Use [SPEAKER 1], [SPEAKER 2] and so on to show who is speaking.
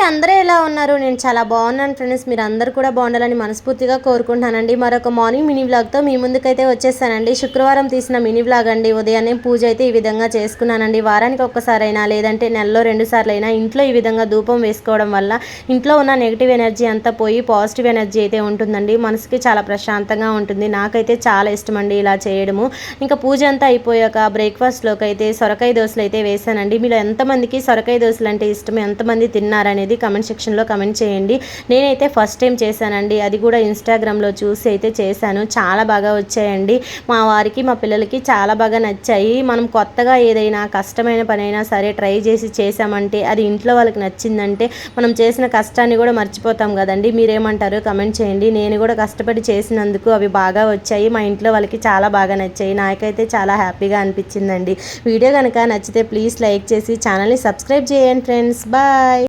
[SPEAKER 1] అందరూ ఎలా ఉన్నారు? నేను చాలా బాగున్నాను ఫ్రెండ్స్. మీరు అందరూ కూడా బాగుండాలని మనస్ఫూర్తిగా కోరుకుంటున్నానండి. మరొక మార్నింగ్ మినీ వ్లాగ్తో మీ ముందుకైతే వచ్చేసానండి. శుక్రవారం తీసిన మినీ వ్లాగ్ అండి. ఉదయాన్నే పూజ అయితే ఈ విధంగా చేసుకున్నానండి. వారానికి ఒక్కసారైనా లేదంటే నెలలో 2 సార్లైనా ఇంట్లో ఈ విధంగా ధూపం వేసుకోవడం వల్ల ఇంట్లో ఉన్న నెగిటివ్ ఎనర్జీ అంతా పోయి పాజిటివ్ ఎనర్జీ అయితే ఉంటుందండి. మనసుకి చాలా ప్రశాంతంగా ఉంటుంది. నాకైతే చాలా ఇష్టం అండి ఇలా చేయడము. ఇంకా పూజ అంతా అయిపోయాక బ్రేక్ఫాస్ట్లోకి అయితే సొరకాయ దోశలు అయితే వేసానండి. మీలో ఎంతమందికి సొరకాయ దోశలు అంటే ఇష్టం, ఎంతమంది తిన్నారనేది కమెంట్ సెక్షన్లో కమెంట్ చేయండి. నేనైతే ఫస్ట్ టైం చేశానండి. అది కూడా ఇన్స్టాగ్రామ్లో చూసి అయితే చేశాను. చాలా బాగా వచ్చాయండి. మా వారికి మా పిల్లలకి చాలా బాగా నచ్చాయి. మనం కొత్తగా ఏదైనా కష్టమైన పని అయినా సరే ట్రై చేసి చేసామంటే అది ఇంట్లో వాళ్ళకి నచ్చిందంటే మనం చేసిన కష్టాన్ని కూడా మర్చిపోతాం కదండి. మీరేమంటారు కమెంట్ చేయండి. నేను కూడా కష్టపడి చేసినందుకు అవి బాగా వచ్చాయి. మా ఇంట్లో వాళ్ళకి చాలా బాగా నచ్చాయి. నాకైతే చాలా హ్యాపీగా అనిపించిందండి. వీడియో కనుక నచ్చితే ప్లీజ్ లైక్ చేసి ఛానల్ని సబ్స్క్రైబ్ చేయండి ఫ్రెండ్స్. బాయ్.